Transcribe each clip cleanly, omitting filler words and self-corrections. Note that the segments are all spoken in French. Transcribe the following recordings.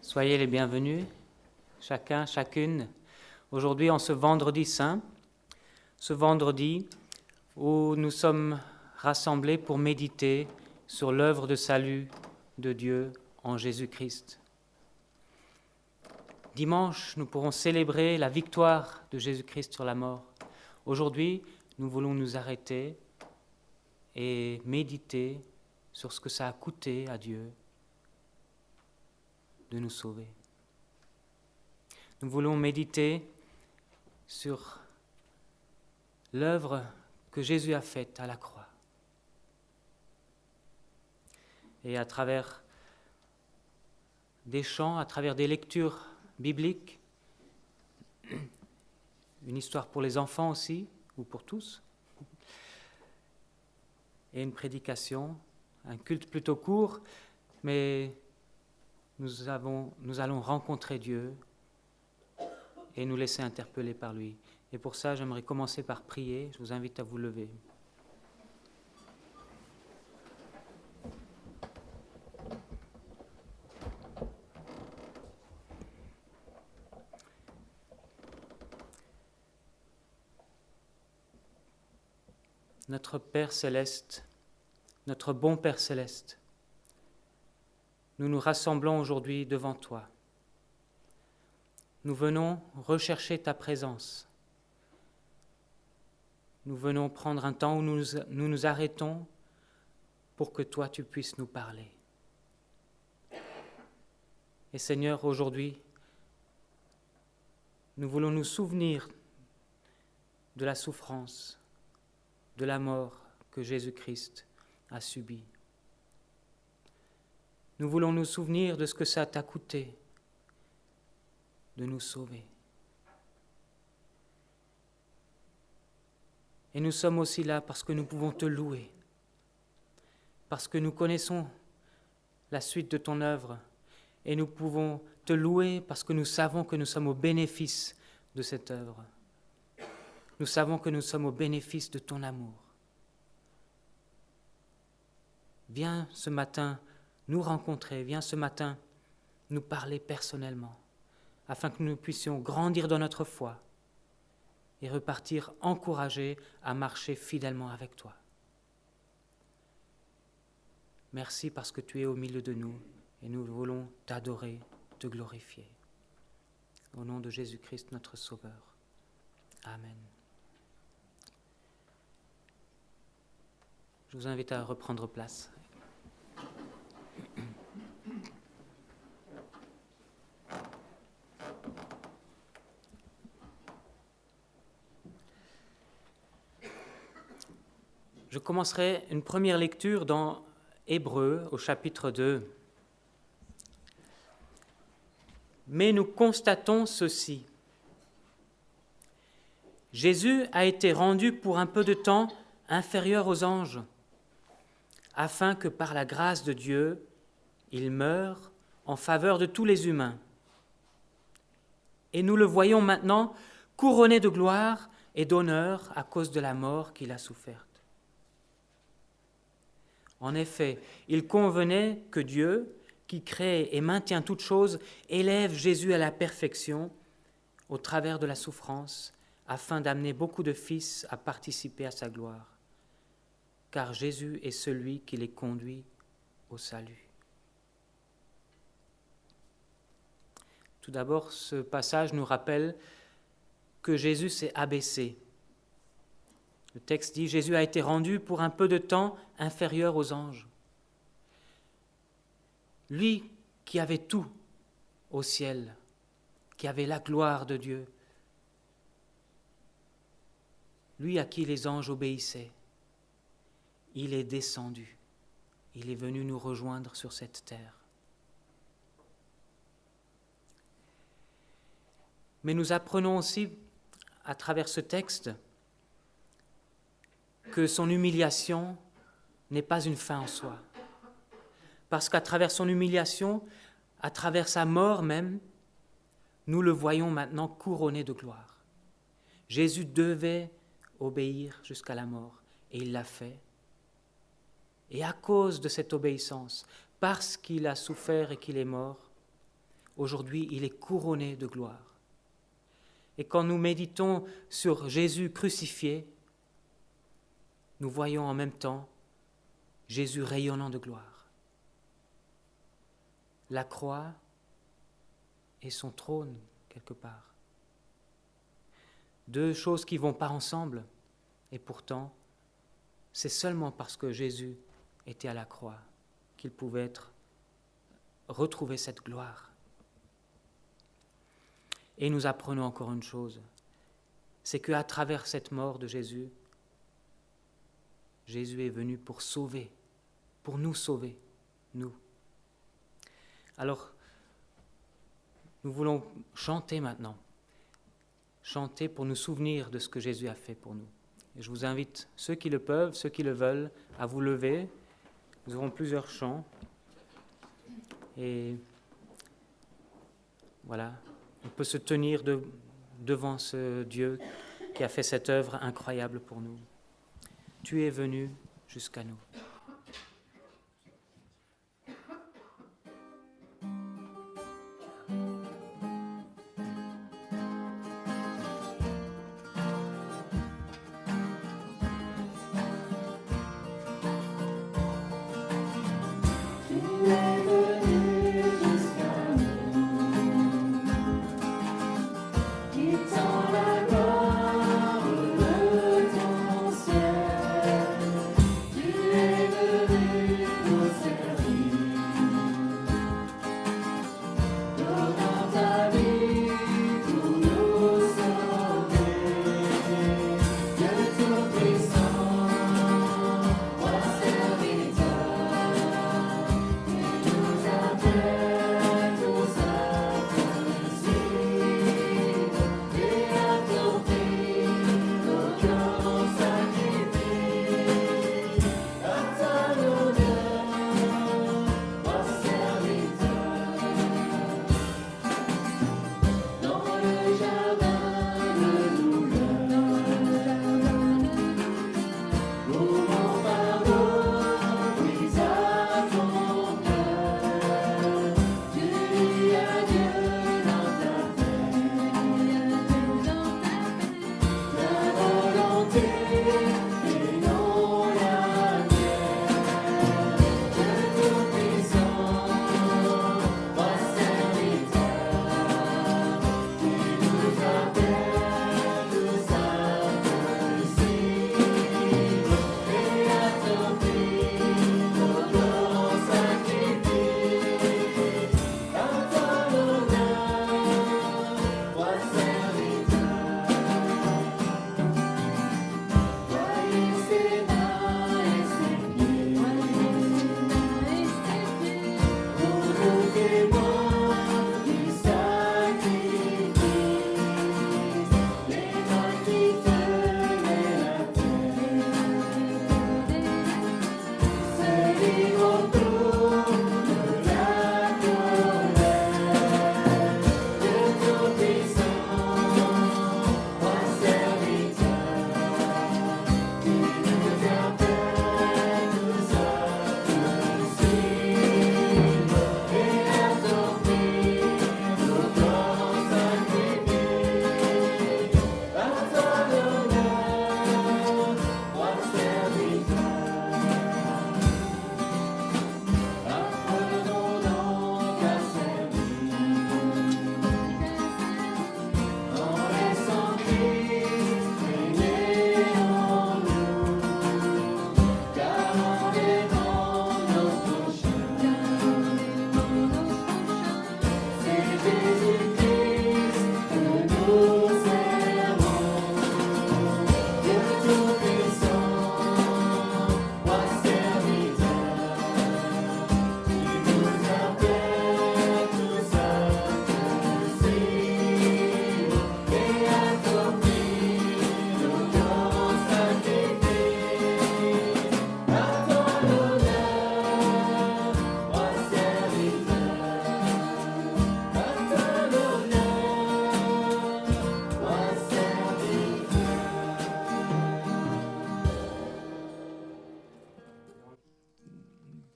Soyez les bienvenus, chacun, chacune, aujourd'hui en ce vendredi saint, ce vendredi où nous sommes rassemblés pour méditer sur l'œuvre de salut de Dieu en Jésus-Christ. Dimanche, nous pourrons célébrer la victoire de Jésus-Christ sur la mort. Aujourd'hui, nous voulons nous arrêter et méditer sur ce que ça a coûté à Dieu de nous sauver. Nous voulons méditer sur l'œuvre que Jésus a faite à la croix. Et à travers des chants, à travers des lectures bibliques, une histoire pour les enfants aussi, ou pour tous, et une prédication, un culte plutôt court, mais nous allons rencontrer Dieu et nous laisser interpeller par lui. Et pour ça, j'aimerais commencer par prier. Je vous invite à vous lever. Notre Père céleste, notre bon Père céleste, nous nous rassemblons aujourd'hui devant toi. Nous venons rechercher ta présence. Nous venons prendre un temps où nous nous arrêtons pour que toi tu puisses nous parler. Et Seigneur, aujourd'hui, nous voulons nous souvenir de la souffrance, de la mort que Jésus-Christ a subie. Nous voulons nous souvenir de ce que ça t'a coûté de nous sauver. Et nous sommes aussi là parce que nous pouvons te louer, parce que nous connaissons la suite de ton œuvre, et nous pouvons te louer parce que nous savons que nous sommes au bénéfice de cette œuvre. Nous savons que nous sommes au bénéfice de ton amour. Viens ce matin nous rencontrer, viens ce matin nous parler personnellement, afin que nous puissions grandir dans notre foi et repartir encouragés à marcher fidèlement avec toi. Merci parce que tu es au milieu de nous et nous voulons t'adorer, te glorifier. Au nom de Jésus-Christ, notre Sauveur. Amen. Je vous invite à reprendre place. Je commencerai une première lecture dans Hébreux au chapitre 2. Mais nous constatons ceci. Jésus a été rendu pour un peu de temps inférieur aux anges, afin que par la grâce de Dieu, il meure en faveur de tous les humains. Et nous le voyons maintenant couronné de gloire et d'honneur à cause de la mort qu'il a soufferte. En effet, il convenait que Dieu, qui crée et maintient toutes choses, élève Jésus à la perfection au travers de la souffrance, afin d'amener beaucoup de fils à participer à sa gloire. Car Jésus est celui qui les conduit au salut. Tout d'abord, ce passage nous rappelle que Jésus s'est abaissé. Le texte dit « Jésus a été rendu pour un peu de temps inférieur aux anges ». Lui qui avait tout au ciel, qui avait la gloire de Dieu, lui à qui les anges obéissaient, il est descendu, il est venu nous rejoindre sur cette terre. Mais nous apprenons aussi, à travers ce texte, que son humiliation n'est pas une fin en soi. Parce qu'à travers son humiliation, à travers sa mort même, nous le voyons maintenant couronné de gloire. Jésus devait obéir jusqu'à la mort, et il l'a fait. Et à cause de cette obéissance, parce qu'il a souffert et qu'il est mort, aujourd'hui il est couronné de gloire. Et quand nous méditons sur Jésus crucifié, nous voyons en même temps Jésus rayonnant de gloire. La croix et son trône, quelque part. Deux choses qui ne vont pas ensemble, et pourtant, c'est seulement parce que Jésus était à la croix qu'il pouvait retrouver cette gloire. Et nous apprenons encore une chose, c'est qu'à travers cette mort de Jésus, Jésus est venu pour sauver, pour nous sauver, nous. Alors, nous voulons chanter maintenant, chanter pour nous souvenir de ce que Jésus a fait pour nous. Et je vous invite, ceux qui le peuvent, ceux qui le veulent, à vous lever. Nous aurons plusieurs chants. Et voilà, on peut se tenir devant ce Dieu qui a fait cette œuvre incroyable pour nous. Tu es venu jusqu'à nous.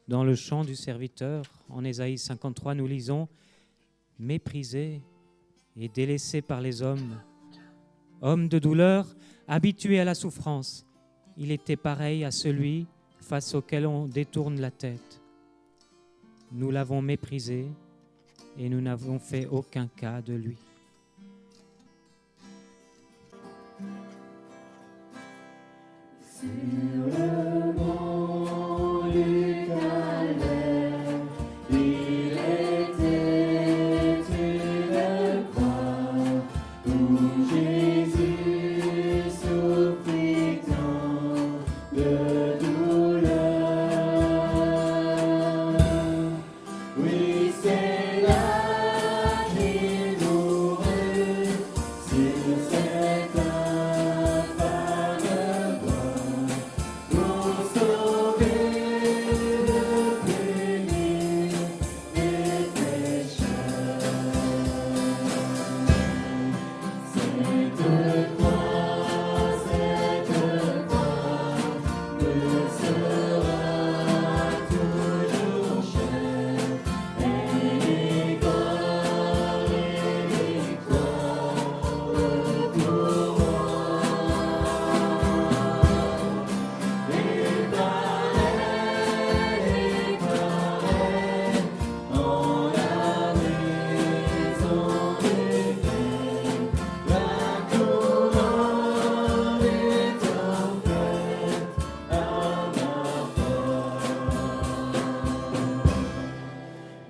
Dans le chant du serviteur, en Ésaïe 53, nous lisons méprisé et délaissé par les hommes. Homme de douleur, habitué à la souffrance, il était pareil à celui face auquel on détourne la tête. Nous l'avons méprisé et nous n'avons fait aucun cas de lui. Sur le mont du Calvaire, il était une croix où Jésus souffrit tant de douleur. Oui, c'est là qu'il mourut sur cette infâme croix pour sauver le péché des pécheurs. Cette croix me sera toujours chère. Elle est gloire et victoire pour moi. Et par elle, en la maison du Père, la couronne est offerte à ma porte.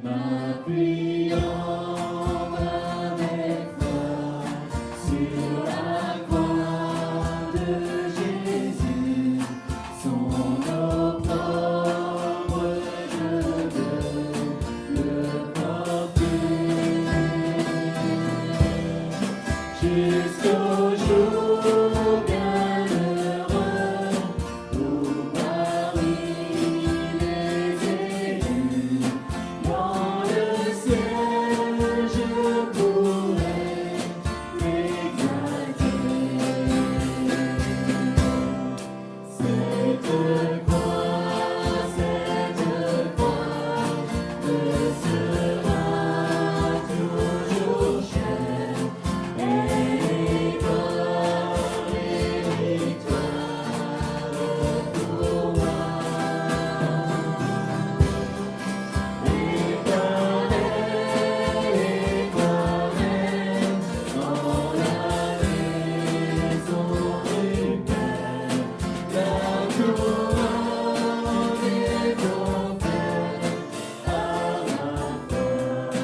M'appuyant avec foi sur la croix de Jésus, son opprobre je veux le porter jusqu'au jour bienheureux où Marie les élus dans le ciel je pourrai m'exalter. Cette croix me sera toujours chère. Elle est gloire et victoire pour moi. Et par elle, en la maison du Père, la couronne est offerte à ma porte.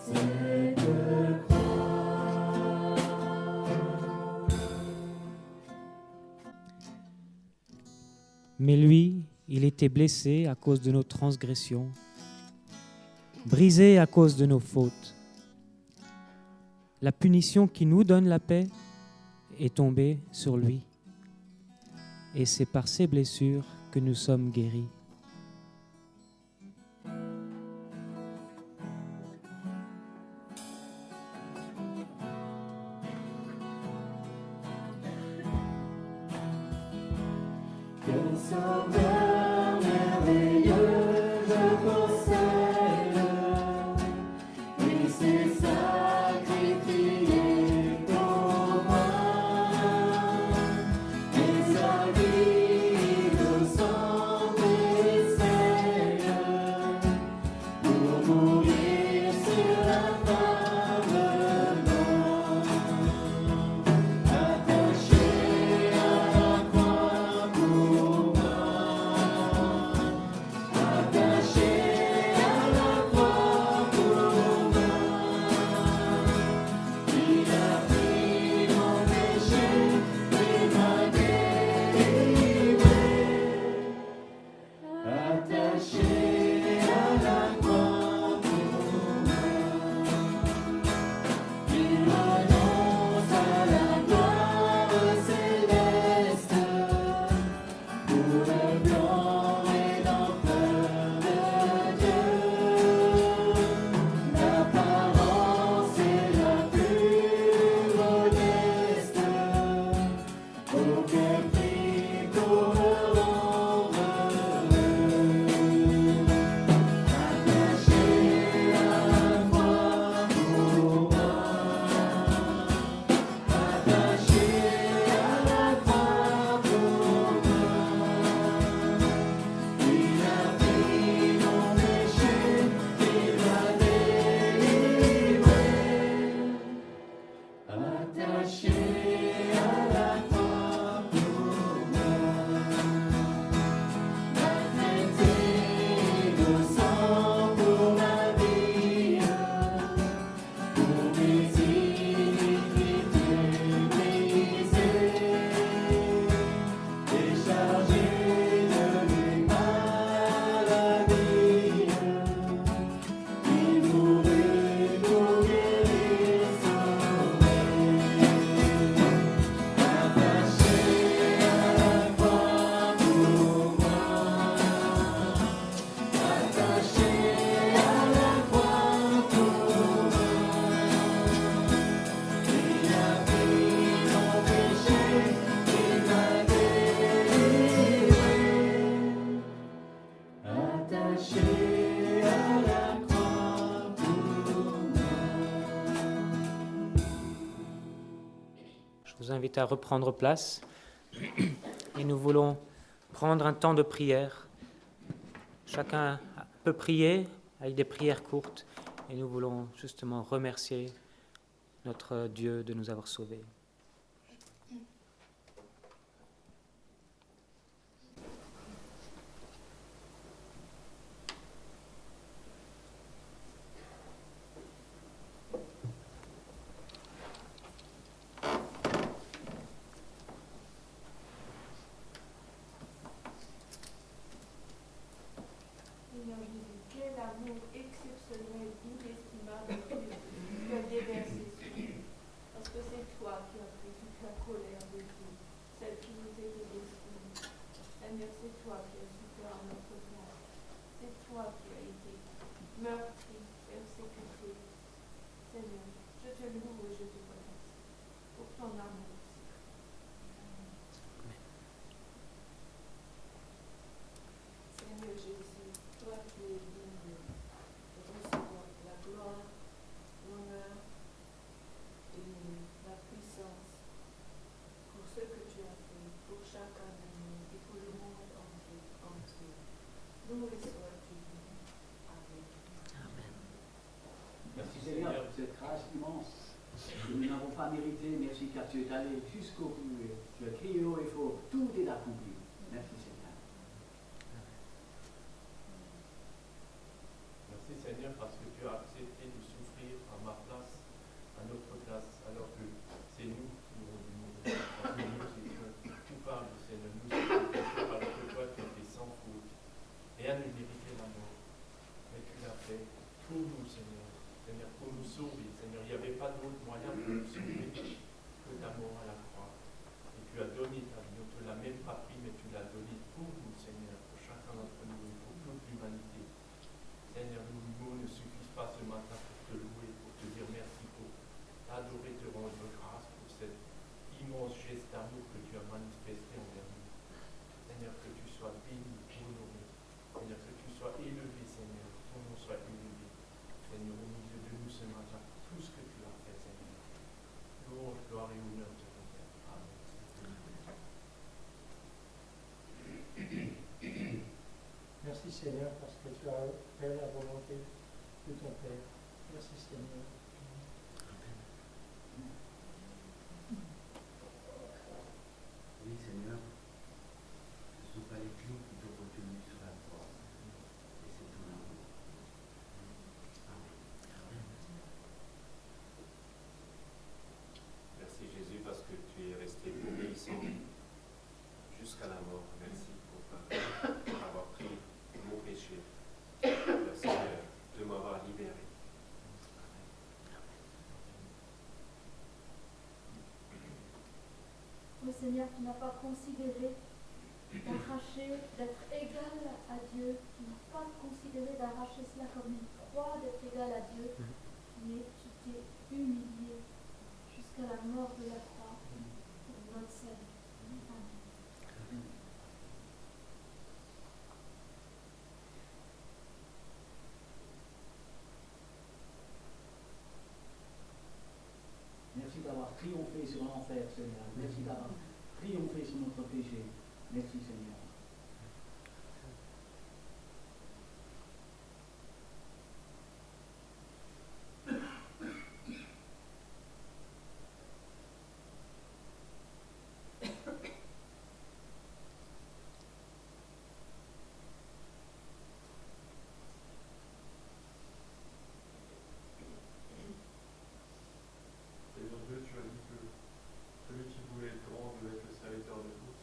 Cette Mais lui, il était blessé à cause de nos transgressions, brisé à cause de nos fautes. La punition qui nous donne la paix est tombée sur lui. Et c'est par ses blessures que nous sommes guéris. Quel sauveur merveilleux je possède, il s'est sacrifié pour moi, et sa vie innocente et saine, pour mourir sur l'infâme attaché à la croix pour moi. arraché à la croix pour moi. Je vous invite à reprendre place et nous voulons prendre un temps de prière. Chacun peut prier avec des prières courtes et nous voulons justement remercier notre Dieu de nous avoir sauvés. Seigneur Jésus, quel amour exceptionnel, inestimable tu as déversé sur nous. Parce que c'est toi qui as pris toute la colère de Dieu, celle qui nous était destinée. Seigneur, c'est toi qui as souffert à notre place. C'est toi qui as été meurtri, persécuté. Seigneur, je te loue et je te remercie pour ton amour. Seigneur Jésus, toi qui es digne de recevoir la gloire, l'honneur et la puissance pour ce que tu as fait pour chacun de nous et pour le monde entier. Loué sois-tu. Amen. Merci Seigneur pour cette grâce immense que nous n'avons pas méritée. Merci car tu es allé jusqu'au bout et tu as crié haut et fort. Tout est accompli. Merci Seigneur. Merci Seigneur parce que tu as accepté de souffrir à ma place, à notre place, alors que c'est nous qui avons dû mourir. Parce que nous étions coupables, Seigneur. Nous étions pécheurs alors que toi tu étais sans faute. Rien ne méritait la mort. Mais tu l'as fait pour nous, Seigneur. Seigneur, pour nous sauver. Seigneur, il n'y avait pas d'autre moyen pour nous sauver que ta mort à la croix. Et tu as donné ta vie. On ne te l'a même pas pris, mais tu l'as donné pour nous, Seigneur, pour chacun d'entre nous et pour toute l'humanité. Seigneur, nos mots ne suffisent pas ce matin pour te louer, pour te dire merci, pour t'adorer, te rendre grâce pour cet immense geste d'amour que tu as manifesté envers nous. Seigneur, que tu sois béni, honoré. Seigneur, que tu sois élevé, Seigneur, que ton nom soit élevé. Seigneur, au milieu de nous ce matin, tout ce que tu as fait, Seigneur. Louange, gloire et honneur te reviennent. Amen. Merci Seigneur parce que tu as fait la volonté de ton Père. Merci Seigneur. Oui, Seigneur, ce ne sont pas les clous qui t'ont retenu sur la croix, et c'est ton amour. Amen. Merci Jésus parce que tu es resté obéissant jusqu'à la mort. Merci pour avoir pris mon péché. Merci de m'avoir libéré. Oh Seigneur, tu n'as pas considéré d'arracher, d'être égal à Dieu. Tu n'as pas considéré d'arracher cela comme une croix, d'être égal à Dieu. Mais tu t'es humilié jusqu'à la mort de la croix pour notre salut. Amen. Merci d'avoir triomphé sur l'enfer, Seigneur. Merci d'avoir triomphé sur notre péché. Merci, Seigneur. Seigneur Dieu, tu as dit que celui qui voulait être grand devait être le serviteur de tous.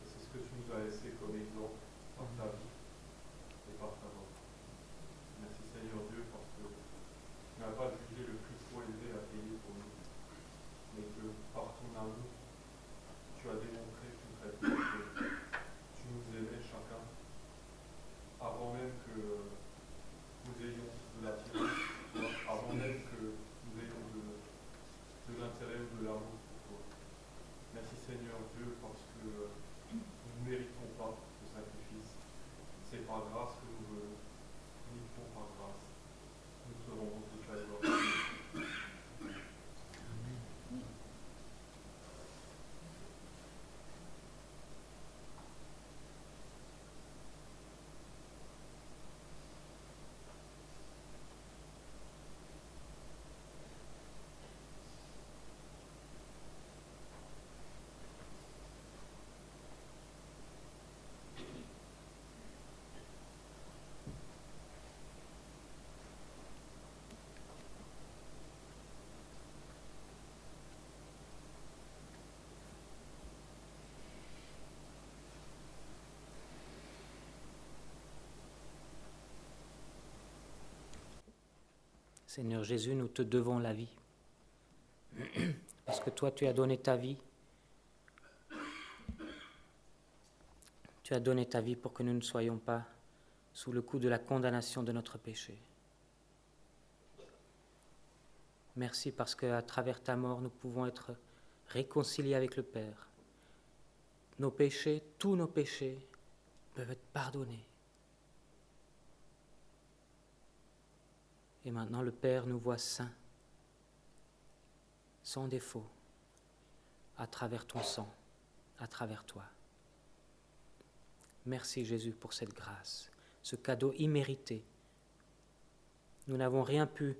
Et c'est ce que tu rend grâce. Nous te rendons toute la gloire. Seigneur Jésus, nous te devons la vie. Parce que toi, tu as donné ta vie. Tu as donné ta vie pour que nous ne soyons pas sous le coup de la condamnation de notre péché. Merci parce qu'à travers ta mort, nous pouvons être réconciliés avec le Père. Nos péchés, tous nos péchés, peuvent être pardonnés. Et maintenant, le Père nous voit saints, sans défaut, à travers ton sang, à travers toi. Merci Jésus pour cette grâce, ce cadeau immérité. Nous n'avons rien pu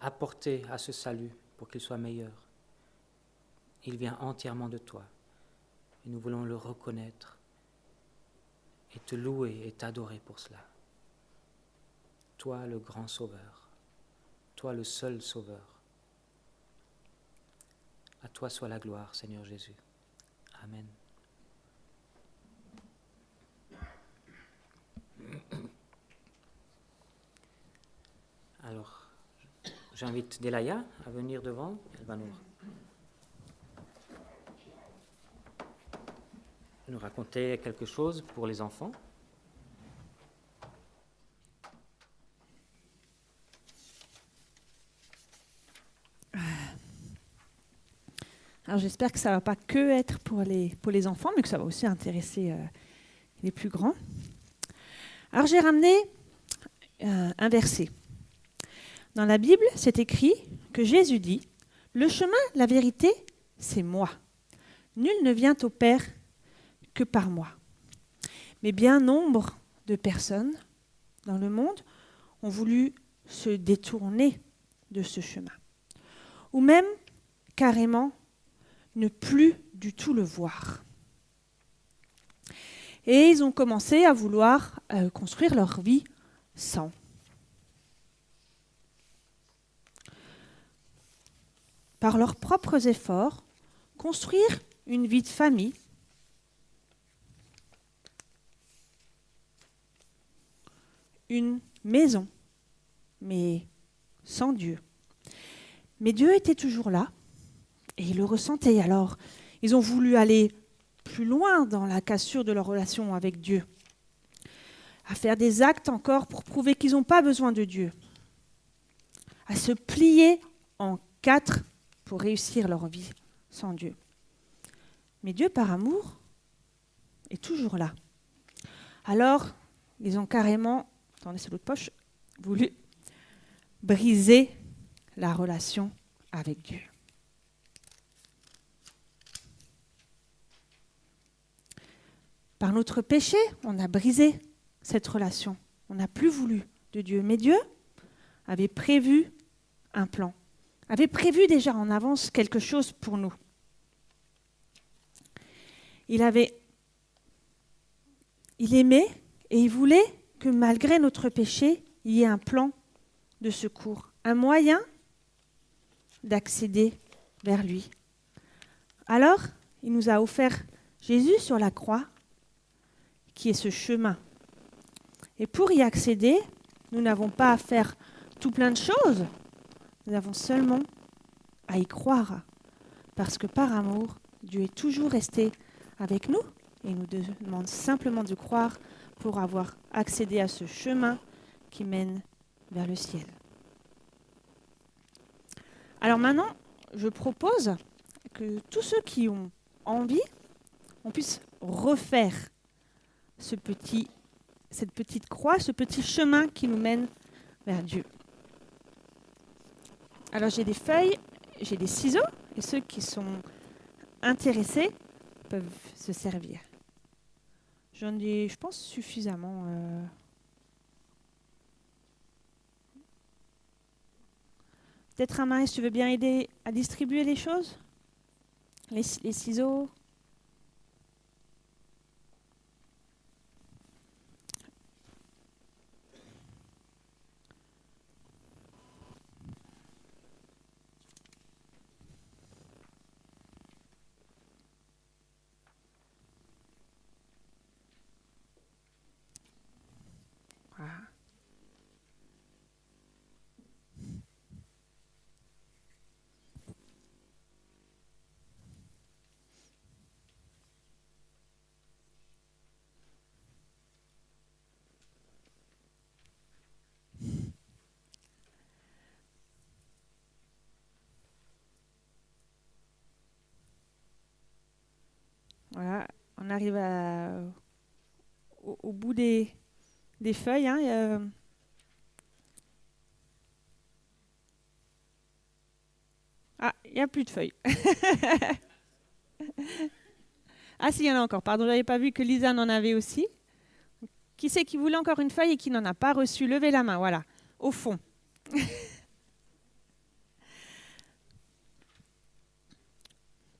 apporter à ce salut pour qu'il soit meilleur. Il vient entièrement de toi. Et nous voulons le reconnaître et te louer et t'adorer pour cela. Toi le grand Sauveur. Toi le seul Sauveur. À toi soit la gloire, Seigneur Jésus. Amen. Alors, j'invite Delaya à venir devant. Elle va nous raconter quelque chose pour les enfants. Alors j'espère que ça ne va pas que être pour les enfants, mais que ça va aussi intéresser les plus grands. Alors j'ai ramené un verset. Dans la Bible, c'est écrit que Jésus dit « Le chemin, la vérité, c'est moi. Nul ne vient au Père que par moi. » Mais bien nombre de personnes dans le monde ont voulu se détourner de ce chemin. Ou même, carrément, ne plus du tout le voir. Et ils ont commencé à vouloir construire leur vie sans. Par leurs propres efforts, construire une vie de famille, une maison, mais sans Dieu. Mais Dieu était toujours là. Et ils le ressentaient. Alors, ils ont voulu aller plus loin dans la cassure de leur relation avec Dieu, à faire des actes encore pour prouver qu'ils n'ont pas besoin de Dieu, à se plier en 4 pour réussir leur vie sans Dieu. Mais Dieu, par amour, est toujours là. Alors, ils ont carrément, attendez, c'est l'autre poche, voulu briser la relation avec Dieu. Par notre péché, on a brisé cette relation. On n'a plus voulu de Dieu. Mais Dieu avait prévu un plan, avait prévu déjà en avance quelque chose pour nous. Il aimait et il voulait que malgré notre péché, il y ait un plan de secours, un moyen d'accéder vers lui. Alors, il nous a offert Jésus sur la croix, qui est ce chemin. Et pour y accéder, nous n'avons pas à faire tout plein de choses. Nous avons seulement à y croire. Parce que par amour, Dieu est toujours resté avec nous et nous demande simplement de croire pour avoir accédé à ce chemin qui mène vers le ciel. Alors maintenant, je propose que tous ceux qui ont envie, on puisse refaire cette petite croix, ce petit chemin qui nous mène vers Dieu. Alors j'ai des feuilles, j'ai des ciseaux, et ceux qui sont intéressés peuvent se servir. J'en ai, je pense, suffisamment. Peut-être Amaris, tu veux bien aider à distribuer les choses ? Les ciseaux ? Voilà. Voilà, on arrive au bout des feuilles. Hein, Ah, il n'y a plus de feuilles. Ah si, il y en a encore. Pardon, je n'avais pas vu que Lisa en avait aussi. Qui c'est qui voulait encore une feuille et qui n'en a pas reçu? Levez la main, voilà, au fond.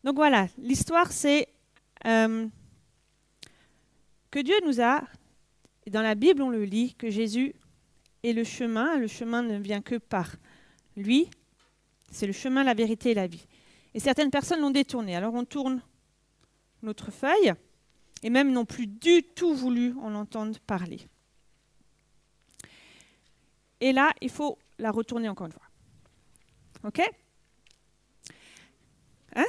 Donc voilà, l'histoire c'est que Dieu nous a, et dans la Bible on le lit, que Jésus est le chemin ne vient que par lui, c'est le chemin, la vérité et la vie. Et certaines personnes l'ont détourné, alors on tourne notre feuille, et même n'ont plus du tout voulu en entendre parler. Et là, il faut la retourner encore une fois. OK ? Hein ?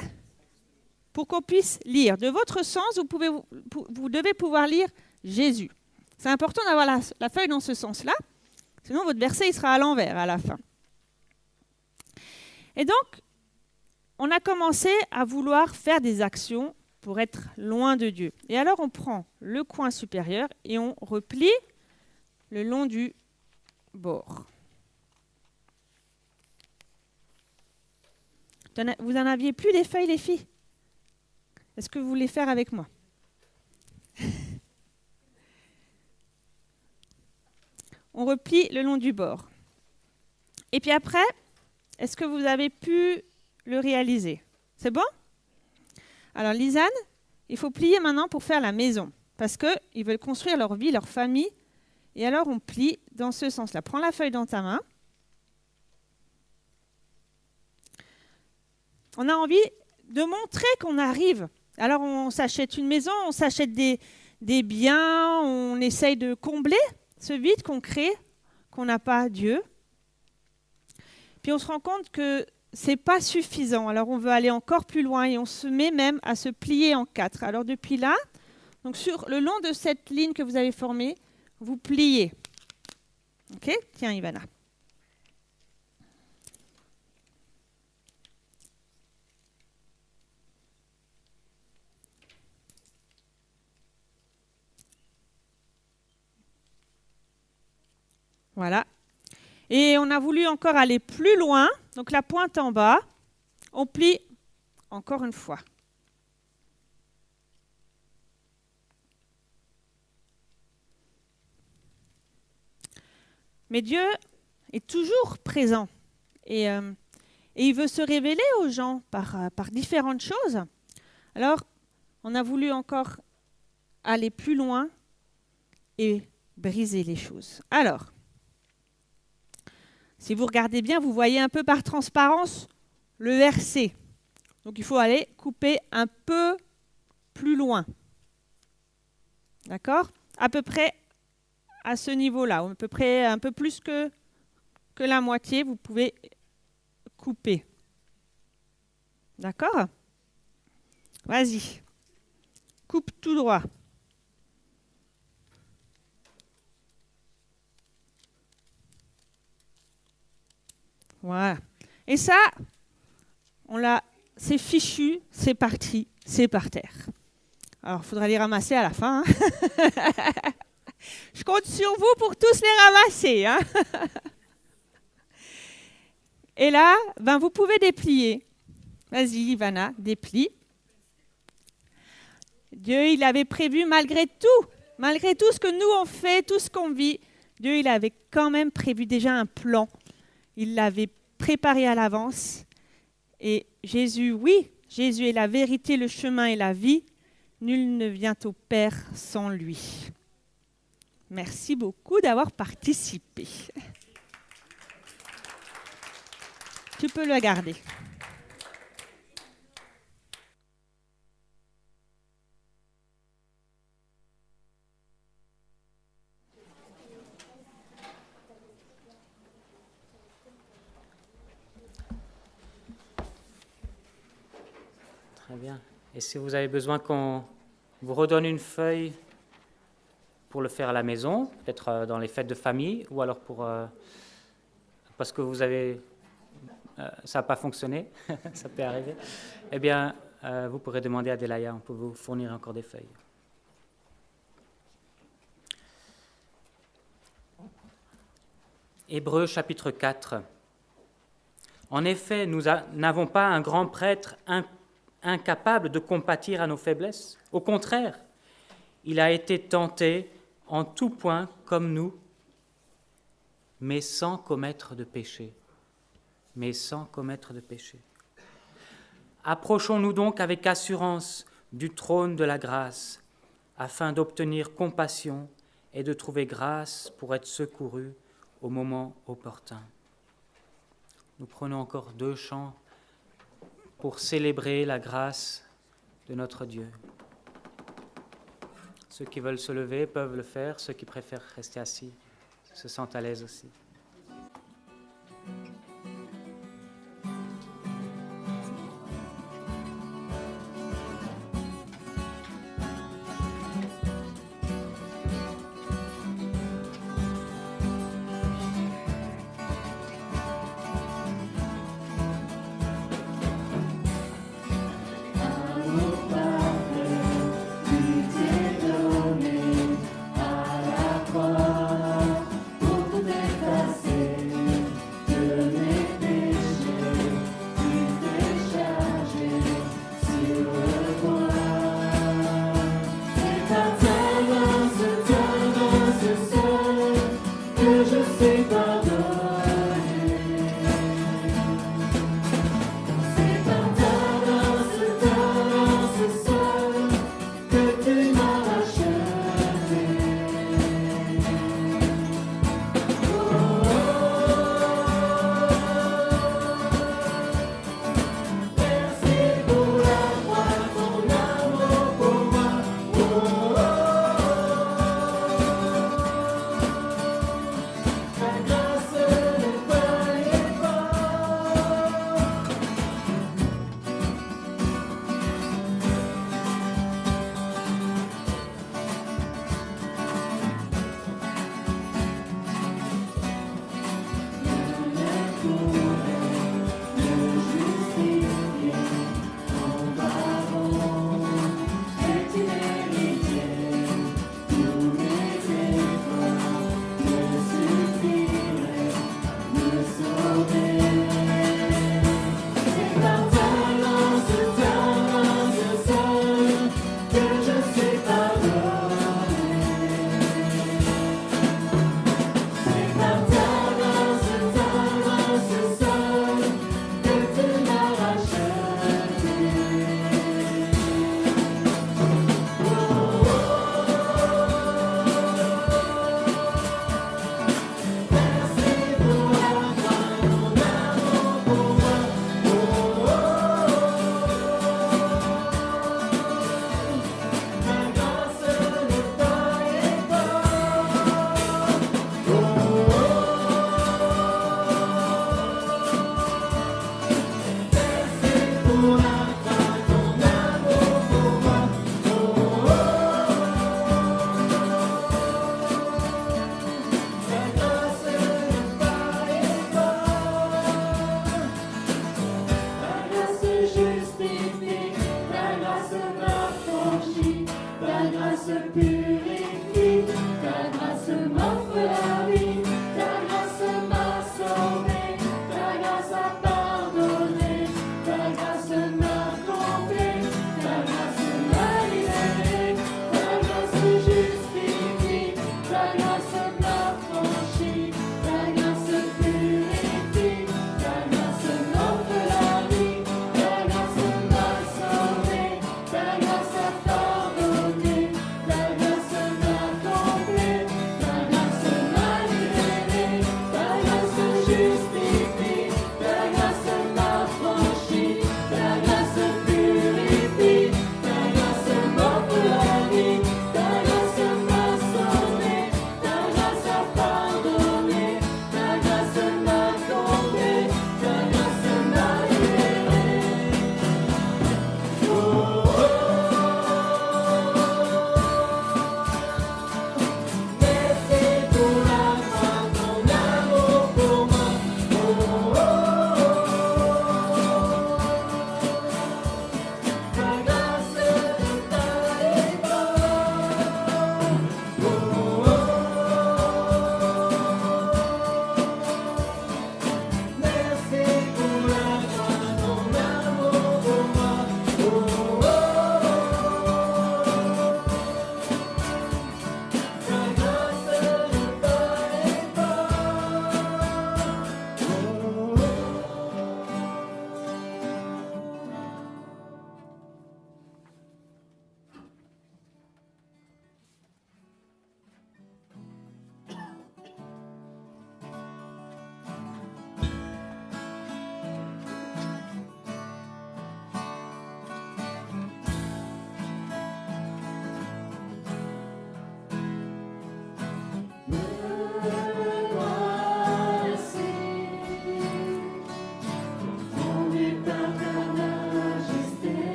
Pour qu'on puisse lire. De votre sens, vous devez pouvoir lire Jésus. C'est important d'avoir la feuille dans ce sens-là, sinon votre verset il sera à l'envers à la fin. Et donc, on a commencé à vouloir faire des actions pour être loin de Dieu. Et alors, on prend le coin supérieur et on replie le long du bord. Vous en aviez plus des feuilles, les filles ? Est-ce que vous voulez faire avec moi ? On replie le long du bord. Et puis après, est-ce que vous avez pu le réaliser ? C'est bon ? Alors, Lisanne, il faut plier maintenant pour faire la maison. Parce qu'ils veulent construire leur vie, leur famille. Et alors, on plie dans ce sens-là. Prends la feuille dans ta main. On a envie de montrer qu'on arrive. Alors, on s'achète une maison, on s'achète des biens, on essaye de combler ce vide qu'on crée, qu'on n'a pas Dieu. Puis, on se rend compte que ce n'est pas suffisant. Alors, on veut aller encore plus loin et on se met même à se plier en 4. Alors, depuis là, donc sur le long de cette ligne que vous avez formée, vous pliez. OK ? Tiens, Ivana. Voilà. Et on a voulu encore aller plus loin. Donc la pointe en bas, on plie encore une fois. Mais Dieu est toujours présent. Et il veut se révéler aux gens par différentes choses. Alors, on a voulu encore aller plus loin et briser les choses. Alors, si vous regardez bien, vous voyez un peu par transparence le verset. Donc, il faut aller couper un peu plus loin. D'accord ? À peu près à ce niveau-là, à peu près un peu plus que la moitié, vous pouvez couper. D'accord ? Vas-y. Coupe tout droit. Voilà. Et ça, c'est fichu, c'est parti, c'est par terre. Alors, il faudra les ramasser à la fin. Hein. Je compte sur vous pour tous les ramasser. Hein. Et là, vous pouvez déplier. Vas-y, Ivana, déplie. Dieu, il avait prévu malgré tout ce que nous on fait, tout ce qu'on vit, Dieu, il avait quand même prévu déjà un plan. Il l'avait préparé à l'avance. Et Jésus, oui, Jésus est la vérité, le chemin et la vie. Nul ne vient au Père sans lui. Merci beaucoup d'avoir participé. Tu peux le garder. Très bien. Et si vous avez besoin qu'on vous redonne une feuille pour le faire à la maison, peut-être dans les fêtes de famille, ou alors parce que vous avez ça n'a pas fonctionné, ça peut arriver, eh bien, vous pourrez demander à Delaya, on peut vous fournir encore des feuilles. Hébreux chapitre 4. En effet, nous n'avons pas un grand prêtre incapable de compatir à nos faiblesses. Au contraire, il a été tenté en tout point comme nous, mais sans commettre de péché. Approchons-nous donc avec assurance du trône de la grâce, afin d'obtenir compassion et de trouver grâce pour être secourus au moment opportun. Nous prenons encore 2 chants pour célébrer la grâce de notre Dieu. Ceux qui veulent se lever peuvent le faire, ceux qui préfèrent rester assis se sentent à l'aise aussi. Pour tout effacer.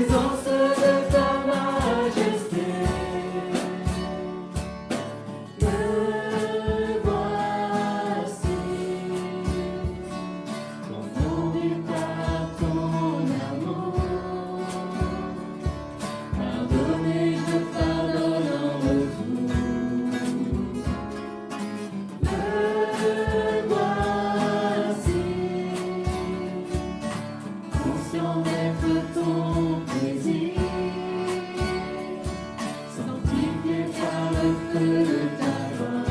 présence de ta majesté. Me voici, confondu par ton amour. Pardonné, je pardonne en retour. Me voici, conscient d'être ton plaisir, sanctifié par le feu de ta gloire.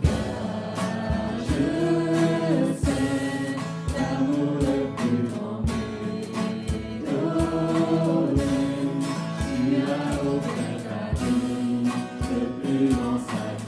Car je sais l'amour le plus grand m'est donné. Tu as offert ta vie, le plus grand sacrifice.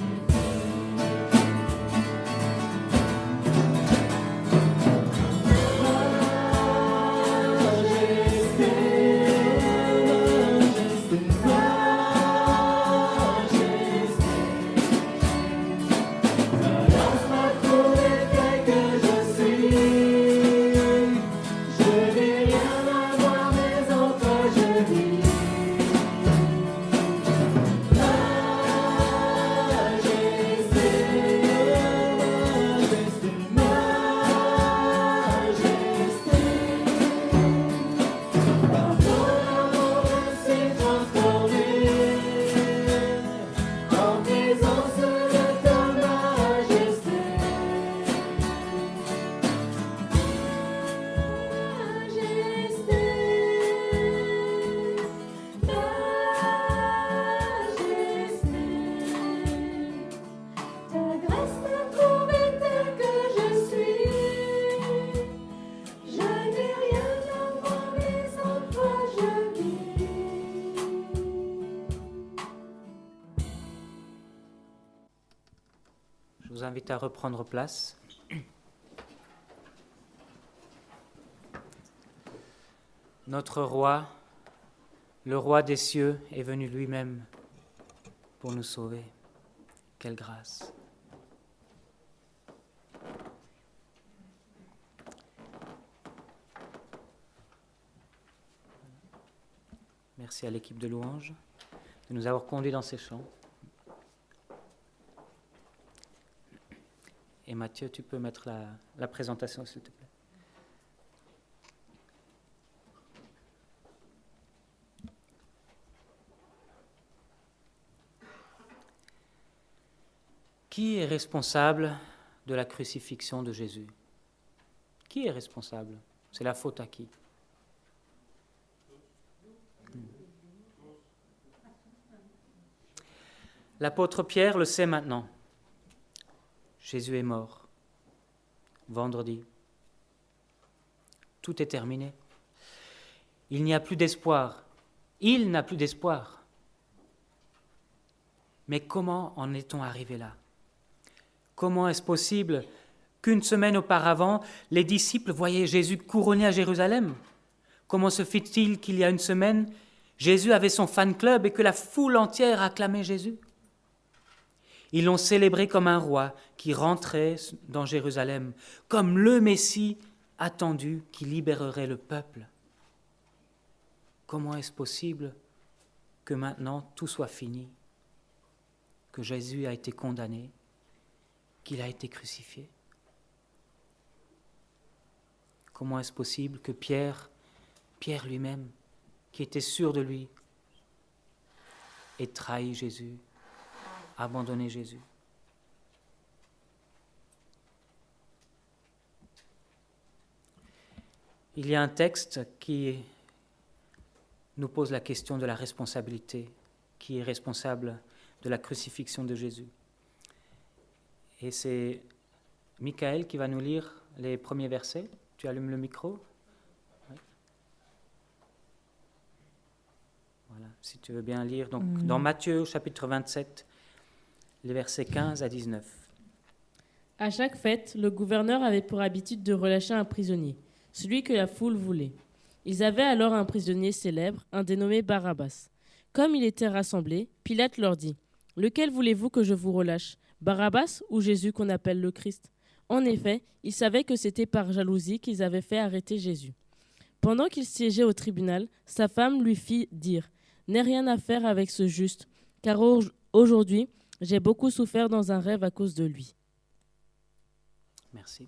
Je vous invite à reprendre place. Notre roi, le roi des cieux, est venu lui-même pour nous sauver. Quelle grâce! Merci à l'équipe de louanges de nous avoir conduits dans ces chants. Et Mathieu, tu peux mettre la présentation, s'il te plaît. Qui est responsable de la crucifixion de Jésus? Qui est responsable? C'est la faute à qui? L'apôtre Pierre le sait maintenant. Jésus est mort. Vendredi. Tout est terminé. Il n'y a plus d'espoir. Il n'a plus d'espoir. Mais comment en est-on arrivé là? Comment est-ce possible qu'une semaine auparavant, les disciples voyaient Jésus couronné à Jérusalem? Comment se fait-il qu'il y a une semaine, Jésus avait son fan club et que la foule entière acclamait Jésus? Ils l'ont célébré comme un roi qui rentrait dans Jérusalem, comme le Messie attendu qui libérerait le peuple. Comment est-ce possible que maintenant tout soit fini, que Jésus a été condamné, qu'il a été crucifié? Comment est-ce possible que Pierre lui-même, qui était sûr de lui, ait trahi Jésus, abandonné Jésus? Il y a un texte qui nous pose la question de la responsabilité. Qui est responsable de la crucifixion de Jésus? Et c'est Michael qui va nous lire les premiers versets. Tu allumes le micro? Oui. Voilà, si tu veux bien lire. Donc, dans Matthieu, chapitre 27, les versets 15 à 19. À chaque fête, le gouverneur avait pour habitude de relâcher un prisonnier, celui que la foule voulait. Ils avaient alors un prisonnier célèbre, un dénommé Barabbas. Comme il était rassemblé, Pilate leur dit : « Lequel voulez-vous que je vous relâche, Barabbas ou Jésus qu'on appelle le Christ ?» En effet, ils savaient que c'était par jalousie qu'ils avaient fait arrêter Jésus. Pendant qu'il siégeait au tribunal, sa femme lui fit dire « N'aie rien à faire avec ce juste, car aujourd'hui, j'ai beaucoup souffert dans un rêve à cause de lui. » Merci.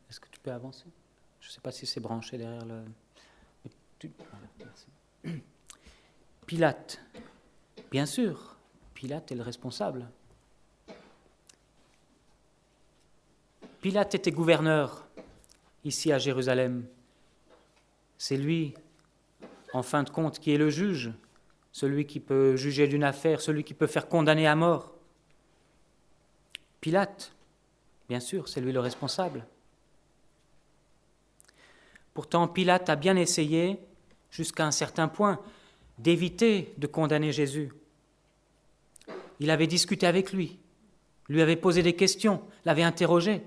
Est-ce que tu peux avancer? Je ne sais pas si c'est branché derrière le... Voilà, merci. Pilate. Bien sûr, Pilate est le responsable. Pilate était gouverneur ici à Jérusalem. C'est lui, en fin de compte, qui est le juge, celui qui peut juger d'une affaire, celui qui peut faire condamner à mort. Pilate, bien sûr, c'est lui le responsable. Pourtant, Pilate a bien essayé, jusqu'à un certain point, d'éviter de condamner Jésus. Il avait discuté avec lui avait posé des questions, l'avait interrogé.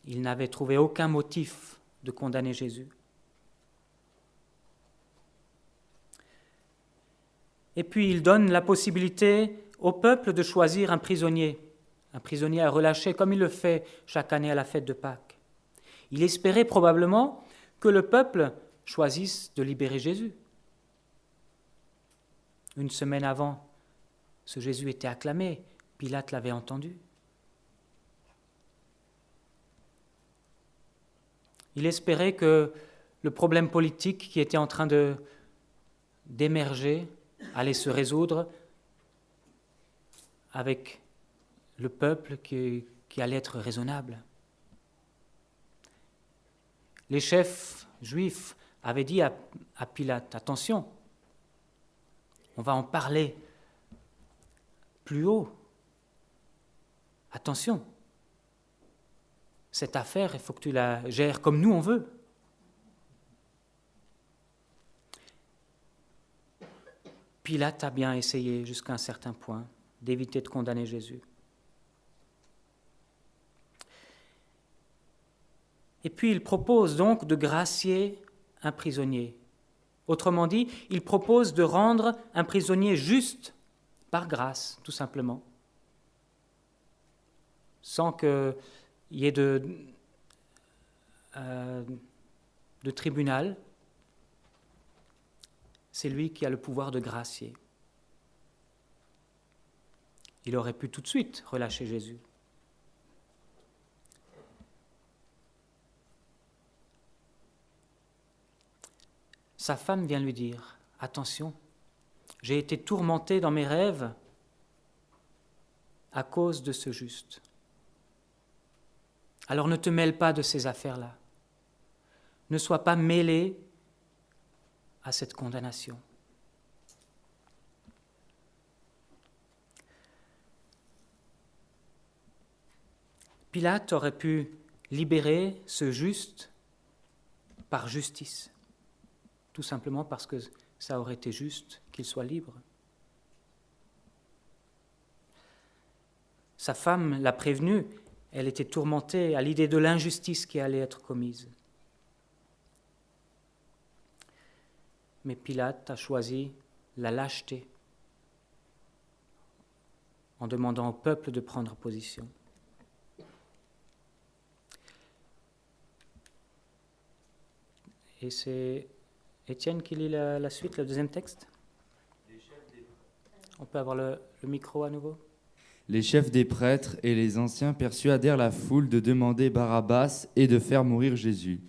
Il n'avait trouvé aucun motif de condamner Jésus. Et puis il donne la possibilité au peuple de choisir un prisonnier à relâcher, comme il le fait chaque année à la fête de Pâques. Il espérait probablement que le peuple choisisse de libérer Jésus. Une semaine avant, ce Jésus était acclamé, Pilate l'avait entendu. Il espérait que le problème politique qui était en train d'émerger allait se résoudre avec le peuple qui allait être raisonnable. Les chefs juifs avaient dit à Pilate, attention, on va en parler plus haut. Attention, cette affaire, il faut que tu la gères comme nous on veut. Pilate a bien essayé jusqu'à un certain point d'éviter de condamner Jésus. Et puis il propose donc de gracier un prisonnier. Autrement dit, il propose de rendre un prisonnier juste par grâce, tout simplement, sans qu'il y ait de tribunal. C'est lui qui a le pouvoir de gracier. Il aurait pu tout de suite relâcher Jésus. Sa femme vient lui dire, attention, j'ai été tourmentée dans mes rêves à cause de ce juste. Alors ne te mêle pas de ces affaires-là. Ne sois pas mêlé à cette condamnation. Pilate aurait pu libérer ce juste par justice, tout simplement parce que ça aurait été juste qu'il soit libre. Sa femme l'a prévenu, elle était tourmentée à l'idée de l'injustice qui allait être commise. Mais Pilate a choisi la lâcheté en demandant au peuple de prendre position. Et c'est Étienne qui lit la suite, le deuxième texte. On peut avoir le micro à nouveau. Les chefs des prêtres et les anciens persuadèrent la foule de demander Barabbas et de faire mourir Jésus.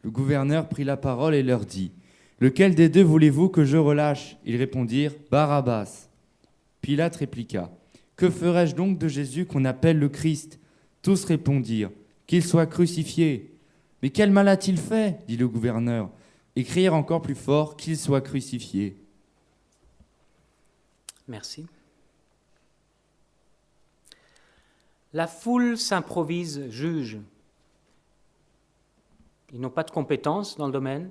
Le gouverneur prit la parole et leur dit « Lequel des deux voulez-vous que je relâche ?» Ils répondirent « Barabbas ». Pilate répliqua « Que ferai-je donc de Jésus qu'on appelle le Christ ?» Tous répondirent « Qu'il soit crucifié ». « Mais quel mal a-t-il fait ?» dit le gouverneur, et crièrent encore plus fort « Qu'il soit crucifié ». Merci. La foule s'improvise juge. Ils n'ont pas de compétences dans le domaine.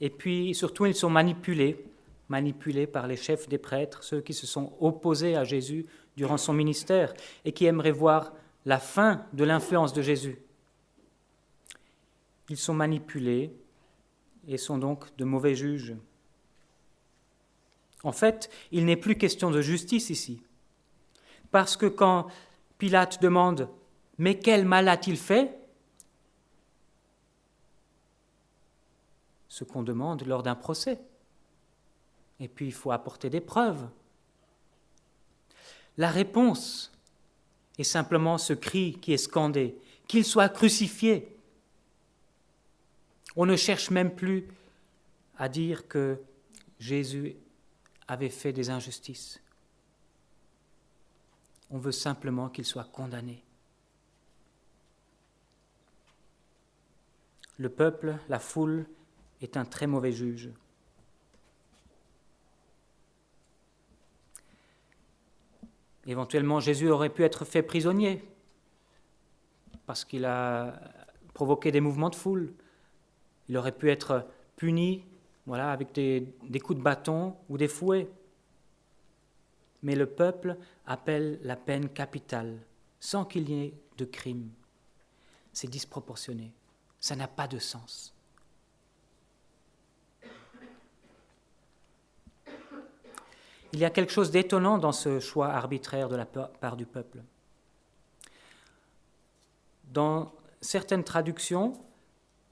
Et puis, surtout, ils sont manipulés par les chefs des prêtres, ceux qui se sont opposés à Jésus durant son ministère et qui aimeraient voir la fin de l'influence de Jésus. Ils sont manipulés et sont donc de mauvais juges. En fait, il n'est plus question de justice ici. Parce que quand Pilate demande « Mais quel mal a-t-il fait ?» ce qu'on demande lors d'un procès. Et puis il faut apporter des preuves. La réponse est simplement ce cri qui est scandé, qu'il soit crucifié. On ne cherche même plus à dire que Jésus avait fait des injustices. On veut simplement qu'il soit condamné. Le peuple, la foule, est un très mauvais juge. Éventuellement, Jésus aurait pu être fait prisonnier parce qu'il a provoqué des mouvements de foule. Il aurait pu être puni, avec des coups de bâton ou des fouets. Mais le peuple appelle la peine capitale, sans qu'il y ait de crime. C'est disproportionné. Ça n'a pas de sens. Il y a quelque chose d'étonnant dans ce choix arbitraire de la part du peuple. Dans certaines traductions,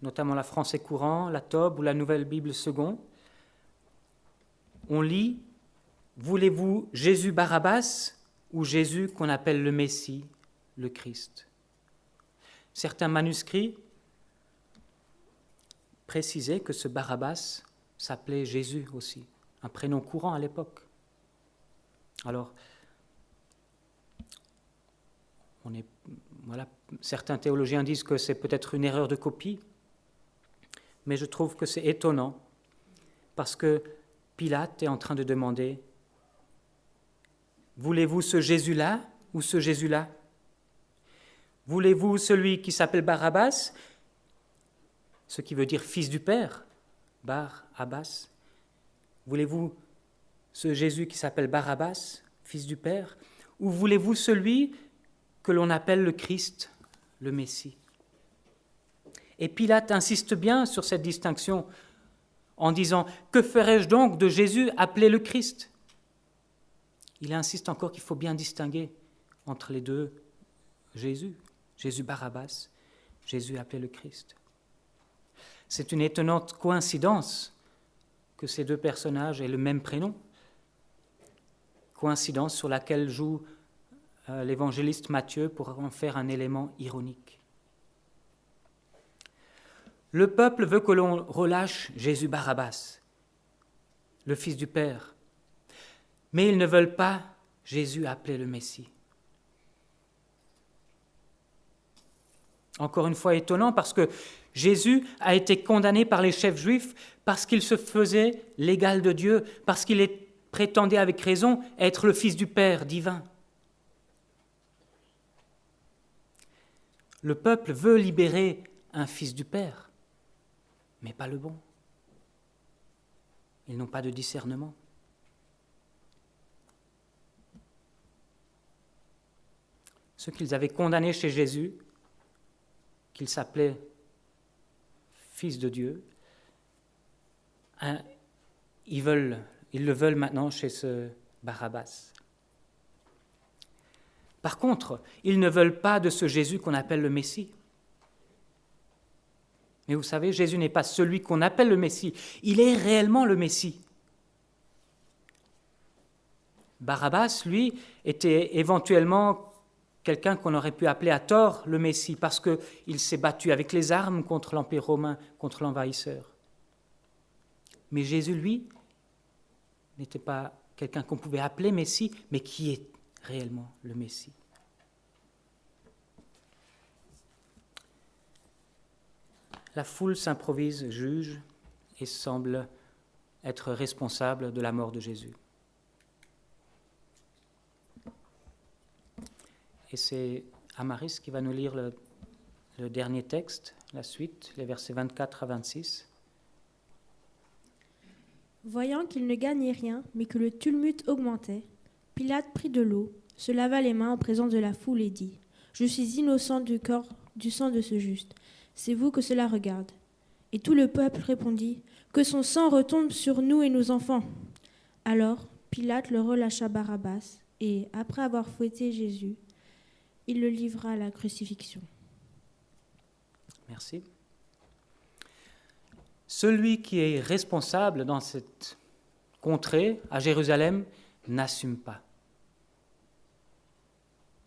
notamment la Français courant, la Tob ou la Nouvelle Bible Second, on lit « Voulez-vous Jésus Barabbas ou Jésus qu'on appelle le Messie, le Christ ?» Certains manuscrits précisaient que ce Barabbas s'appelait Jésus aussi, un prénom courant à l'époque. Alors, certains théologiens disent que c'est peut-être une erreur de copie, mais je trouve que c'est étonnant parce que Pilate est en train de demander « Voulez-vous ce Jésus-là ou ce Jésus-là ? Voulez-vous celui qui s'appelle Barabbas, ce qui veut dire fils du Père, Bar Abbas ? Voulez-vous ce Jésus qui s'appelle Barabbas, fils du Père, ou voulez-vous celui que l'on appelle le Christ, le Messie ? » Et Pilate insiste bien sur cette distinction en disant « Que ferais-je donc de Jésus appelé le Christ ?» Il insiste encore qu'il faut bien distinguer entre les deux Jésus, Jésus Barabbas, Jésus appelé le Christ. C'est une étonnante coïncidence que ces deux personnages aient le même prénom, coïncidence sur laquelle joue l'évangéliste Matthieu pour en faire un élément ironique. Le peuple veut que l'on relâche Jésus Barabbas, le Fils du Père, mais ils ne veulent pas Jésus appelé le Messie. Encore une fois étonnant parce que Jésus a été condamné par les chefs juifs parce qu'il se faisait l'égal de Dieu, parce qu'il prétendait avec raison être le Fils du Père divin. Le peuple veut libérer un Fils du Père, mais pas le bon. Ils n'ont pas de discernement. Ce qu'ils avaient condamné chez Jésus, qu'il s'appelait Fils de Dieu, ils le veulent maintenant chez ce Barabbas. Par contre, ils ne veulent pas de ce Jésus qu'on appelle le Messie. Mais vous savez, Jésus n'est pas celui qu'on appelle le Messie, il est réellement le Messie. Barabbas, lui, était éventuellement quelqu'un qu'on aurait pu appeler à tort le Messie, parce qu'il s'est battu avec les armes contre l'Empire romain, contre l'envahisseur. Mais Jésus, lui, n'était pas quelqu'un qu'on pouvait appeler Messie, mais qui est réellement le Messie. La foule s'improvise juge et semble être responsable de la mort de Jésus. Et c'est Amaris qui va nous lire le dernier texte, la suite, les versets 24 à 26. Voyant qu'il ne gagnait rien, mais que le tumulte augmentait, Pilate prit de l'eau, se lava les mains en présence de la foule et dit : « Je suis innocent du sang de ce juste. C'est vous que cela regarde. » Et tout le peuple répondit : « Que son sang retombe sur nous et nos enfants. » Alors Pilate leur relâcha Barabbas, Et après avoir fouetté Jésus, il le livra à la crucifixion. Merci. Celui qui est responsable dans cette contrée, à Jérusalem, n'assume pas.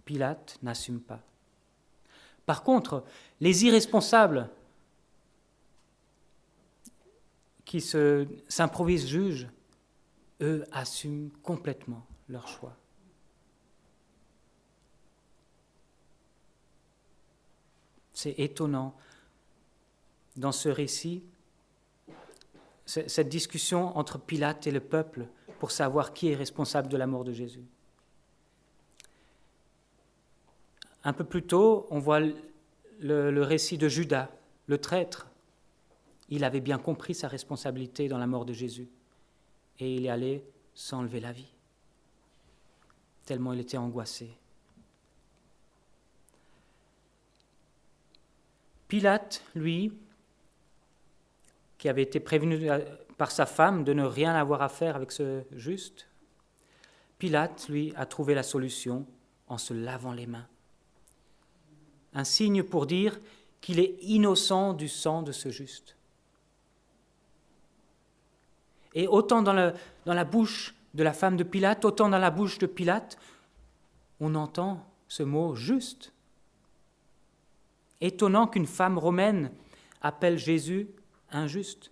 Pilate n'assume pas. Par contre, les irresponsables qui s'improvisent juges, eux assument complètement leur choix. C'est étonnant dans ce récit, cette discussion entre Pilate et le peuple pour savoir qui est responsable de la mort de Jésus. Un peu plus tôt, on voit le récit de Judas, le traître. Il avait bien compris sa responsabilité dans la mort de Jésus et il est allé s'enlever la vie, tellement il était angoissé. Pilate, lui, qui avait été prévenu par sa femme de ne rien avoir à faire avec ce juste, Pilate, lui, a trouvé la solution en se lavant les mains. Un signe pour dire qu'il est innocent du sang de ce juste. Et autant dans la bouche de la femme de Pilate, autant dans la bouche de Pilate, on entend ce mot « juste ». Étonnant qu'une femme romaine appelle Jésus injuste.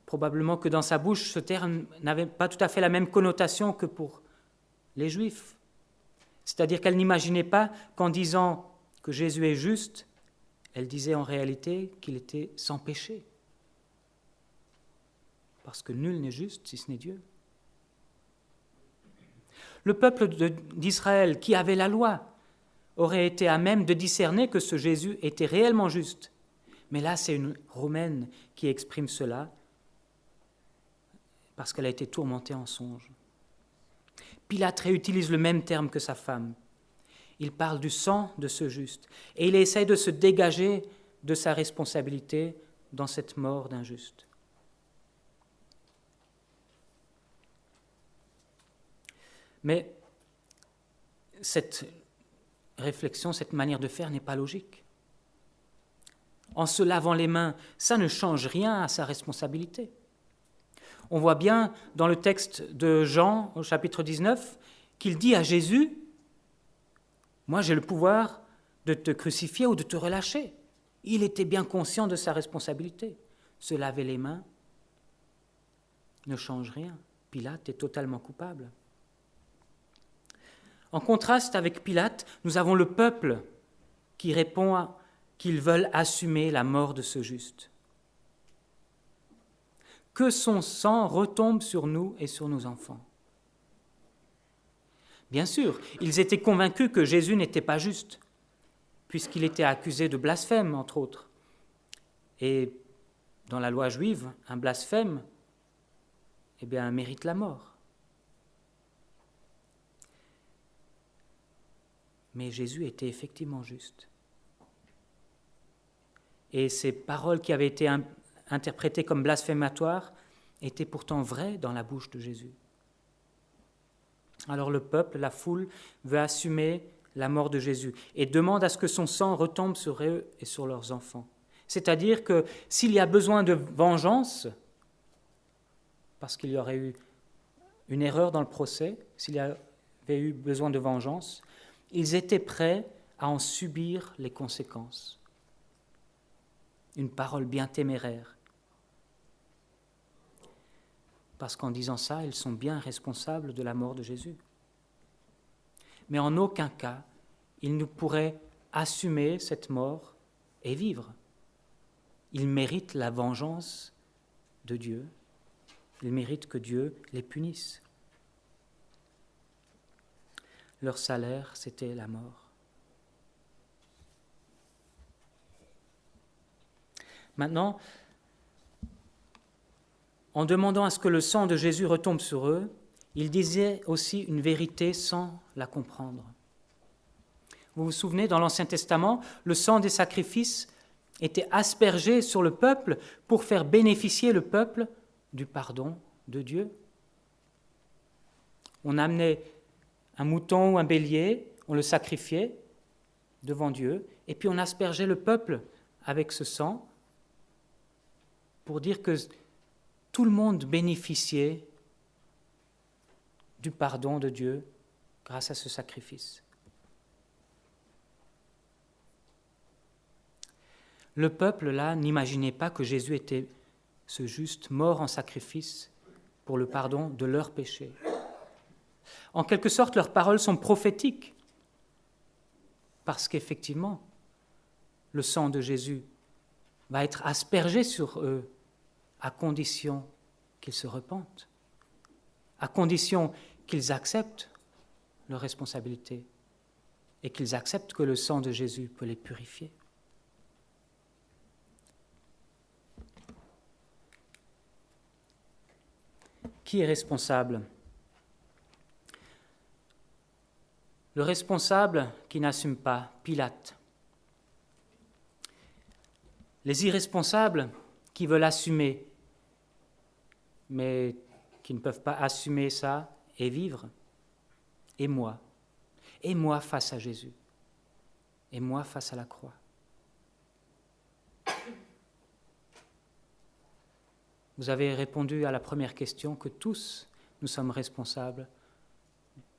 Probablement que dans sa bouche, ce terme n'avait pas tout à fait la même connotation que pour les Juifs. C'est-à-dire qu'elle n'imaginait pas qu'en disant que Jésus est juste, elle disait en réalité qu'il était sans péché. Parce que nul n'est juste si ce n'est Dieu. Le peuple d'Israël, qui avait la loi, aurait été à même de discerner que ce Jésus était réellement juste. Mais là, c'est une Romaine qui exprime cela parce qu'elle a été tourmentée en songe. Pilate réutilise le même terme que sa femme. Il parle du sang de ce juste et il essaie de se dégager de sa responsabilité dans cette mort d'un juste. Mais cette réflexion, cette manière de faire n'est pas logique. En se lavant les mains, ça ne change rien à sa responsabilité. On voit bien dans le texte de Jean, au chapitre 19, qu'il dit à Jésus « Moi, j'ai le pouvoir de te crucifier ou de te relâcher. » Il était bien conscient de sa responsabilité. Se laver les mains ne change rien. Pilate est totalement coupable. En contraste avec Pilate, nous avons le peuple qui répond qu'ils veulent assumer la mort de ce juste. Que son sang retombe sur nous et sur nos enfants. Bien sûr, ils étaient convaincus que Jésus n'était pas juste, puisqu'il était accusé de blasphème, entre autres. Et dans la loi juive, un blasphème mérite la mort. Mais Jésus était effectivement juste. Et ces paroles qui avaient été interprétées comme blasphématoires étaient pourtant vraies dans la bouche de Jésus. Alors le peuple, la foule, veut assumer la mort de Jésus et demande à ce que son sang retombe sur eux et sur leurs enfants. C'est-à-dire que s'il y a besoin de vengeance, parce qu'il y aurait eu une erreur dans le procès, s'il y avait eu besoin de vengeance, ils étaient prêts à en subir les conséquences. Une parole bien téméraire. Parce qu'en disant ça, ils sont bien responsables de la mort de Jésus. Mais en aucun cas, ils ne pourraient assumer cette mort et vivre. Ils méritent la vengeance de Dieu. Ils méritent que Dieu les punisse. Leur salaire, c'était la mort. Maintenant, en demandant à ce que le sang de Jésus retombe sur eux, il disait aussi une vérité sans la comprendre. Vous vous souvenez, dans l'Ancien Testament, le sang des sacrifices était aspergé sur le peuple pour faire bénéficier le peuple du pardon de Dieu. On amenait un mouton ou un bélier, on le sacrifiait devant Dieu, et puis on aspergeait le peuple avec ce sang pour dire que tout le monde bénéficiait du pardon de Dieu grâce à ce sacrifice. Le peuple, là, n'imaginait pas que Jésus était ce juste mort en sacrifice pour le pardon de leurs péchés. En quelque sorte, leurs paroles sont prophétiques, parce qu'effectivement, le sang de Jésus va être aspergé sur eux, à condition qu'ils se repentent, à condition qu'ils acceptent leurs responsabilités et qu'ils acceptent que le sang de Jésus peut les purifier. Qui est responsable ? Le responsable qui n'assume pas, Pilate. Les irresponsables qui veulent assumer, mais qui ne peuvent pas assumer ça et vivre. Et moi face à Jésus, et moi face à la croix. Vous avez répondu à la première question que tous nous sommes responsables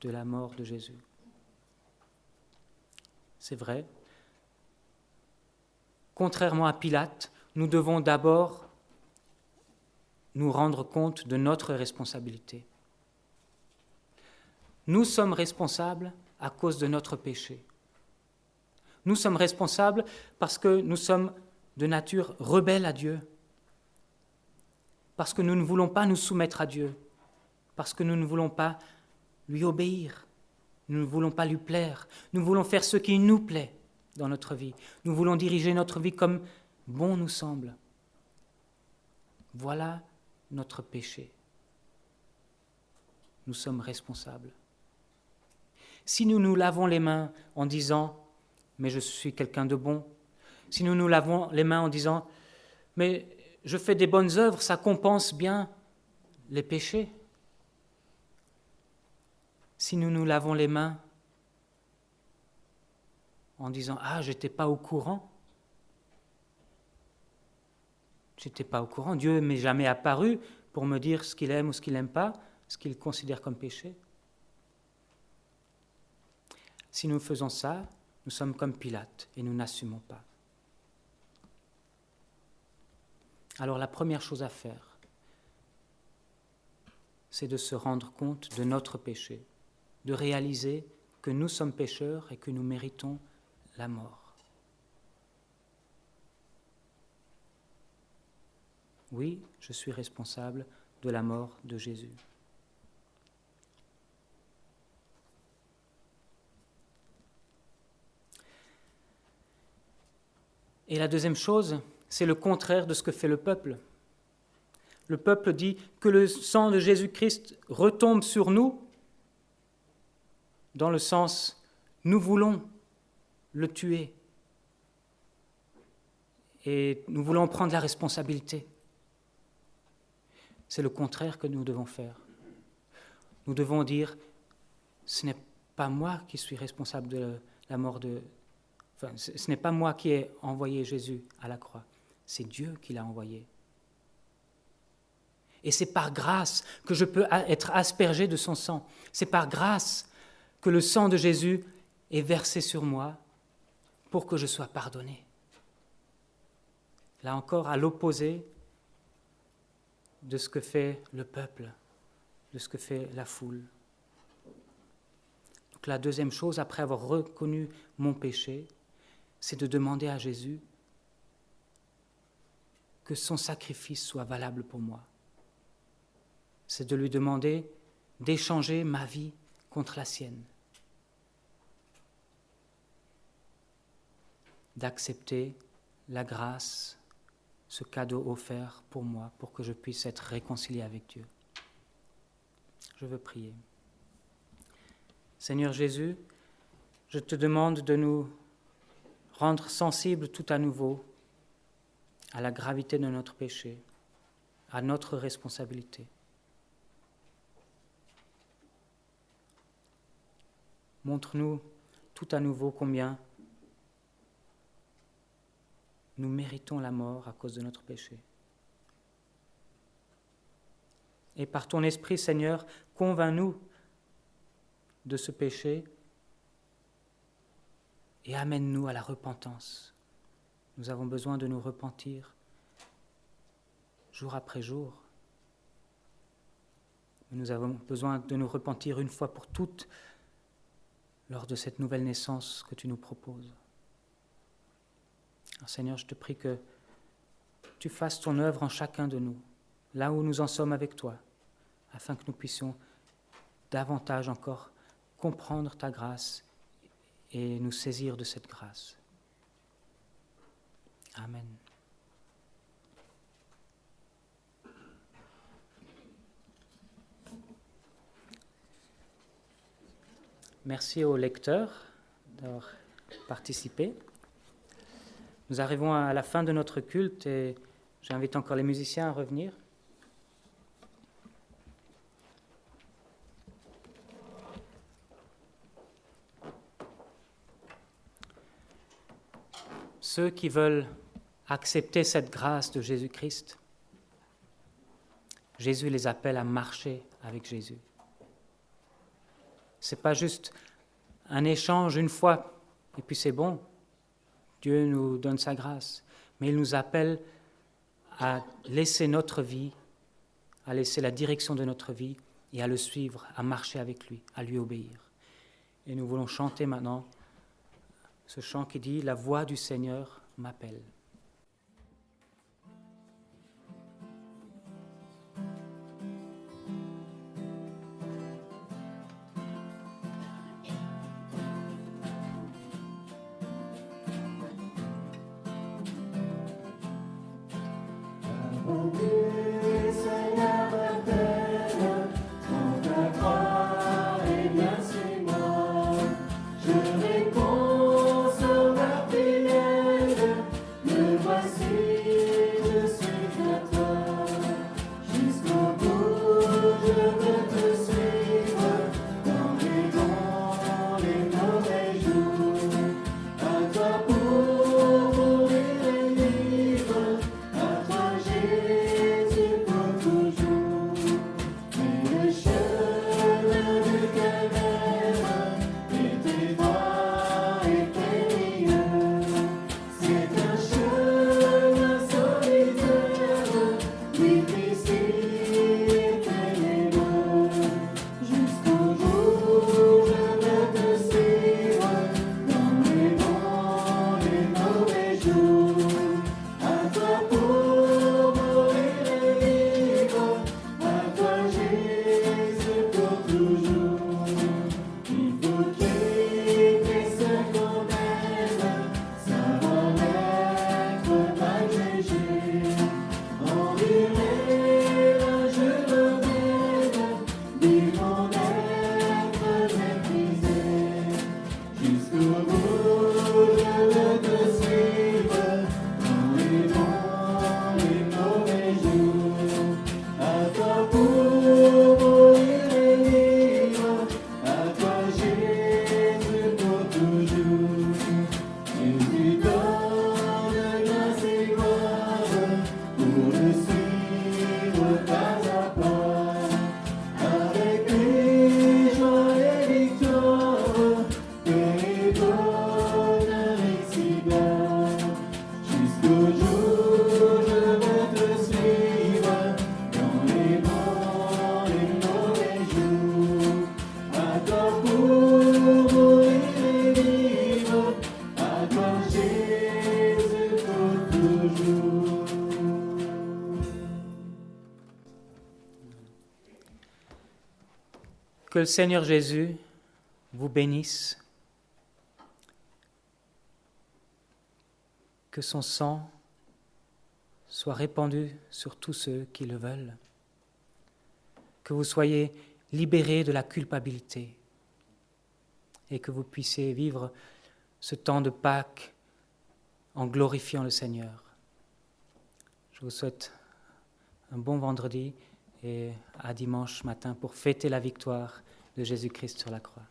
de la mort de Jésus. C'est vrai. Contrairement à Pilate, nous devons d'abord nous rendre compte de notre responsabilité. Nous sommes responsables à cause de notre péché. Nous sommes responsables parce que nous sommes de nature rebelle à Dieu, parce que nous ne voulons pas nous soumettre à Dieu, parce que nous ne voulons pas lui obéir, nous ne voulons pas lui plaire, nous voulons faire ce qui nous plaît dans notre vie, nous voulons diriger notre vie comme bon nous semble. Voilà notre péché. Nous sommes responsables. Si nous nous lavons les mains en disant « mais je suis quelqu'un de bon », si nous nous lavons les mains en disant « mais je fais des bonnes œuvres, ça compense bien les péchés », si nous nous lavons les mains en disant « ah, j'étais pas au courant », Dieu ne m'est jamais apparu pour me dire ce qu'il aime ou ce qu'il n'aime pas, ce qu'il considère comme péché. Si nous faisons ça, nous sommes comme Pilate et nous n'assumons pas. Alors la première chose à faire, c'est de se rendre compte de notre péché, de réaliser que nous sommes pécheurs et que nous méritons la mort. Oui, je suis responsable de la mort de Jésus. Et la deuxième chose, c'est le contraire de ce que fait le peuple. Le peuple dit que le sang de Jésus-Christ retombe sur nous, dans le sens, nous voulons le tuer et nous voulons prendre la responsabilité. C'est le contraire que nous devons faire. Nous devons dire, ce n'est pas moi qui suis responsable de la mort de... Enfin, ce n'est pas moi qui ai envoyé Jésus à la croix, c'est Dieu qui l'a envoyé. Et c'est par grâce que je peux être aspergé de son sang. C'est par grâce que le sang de Jésus est versé sur moi pour que je sois pardonné. Là encore, à l'opposé de ce que fait le peuple, de ce que fait la foule. Donc la deuxième chose, après avoir reconnu mon péché, c'est de demander à Jésus que son sacrifice soit valable pour moi. C'est de lui demander d'échanger ma vie contre la sienne, d'accepter la grâce, ce cadeau offert pour moi, pour que je puisse être réconcilié avec Dieu. Je veux prier. Seigneur Jésus, je te demande de nous rendre sensibles tout à nouveau à la gravité de notre péché, à notre responsabilité. montre-nous tout à nouveau combien nous méritons la mort à cause de notre péché. Et par ton Esprit, Seigneur, convainc-nous de ce péché et amène-nous à la repentance. Nous avons besoin de nous repentir jour après jour. Nous avons besoin de nous repentir une fois pour toutes lors de cette nouvelle naissance que tu nous proposes. Alors, Seigneur, je te prie que tu fasses ton œuvre en chacun de nous, là où nous en sommes avec toi, afin que nous puissions davantage encore comprendre ta grâce et nous saisir de cette grâce. Amen. Merci aux lecteurs d'avoir participé. Nous arrivons à la fin de notre culte et j'invite encore les musiciens à revenir. Ceux qui veulent accepter cette grâce de Jésus-Christ, Jésus les appelle à marcher avec Jésus. Ce n'est pas juste un échange une fois et puis c'est bon. Dieu nous donne sa grâce, mais il nous appelle à laisser notre vie, à laisser la direction de notre vie et à le suivre, à marcher avec lui, à lui obéir. Et nous voulons chanter maintenant ce chant qui dit « La voix du Seigneur m'appelle ». Que le Seigneur Jésus vous bénisse, que son sang soit répandu sur tous ceux qui le veulent, que vous soyez libérés de la culpabilité et que vous puissiez vivre ce temps de Pâques en glorifiant le Seigneur. Je vous souhaite un bon vendredi et à dimanche matin pour fêter la victoire de Jésus-Christ sur la croix.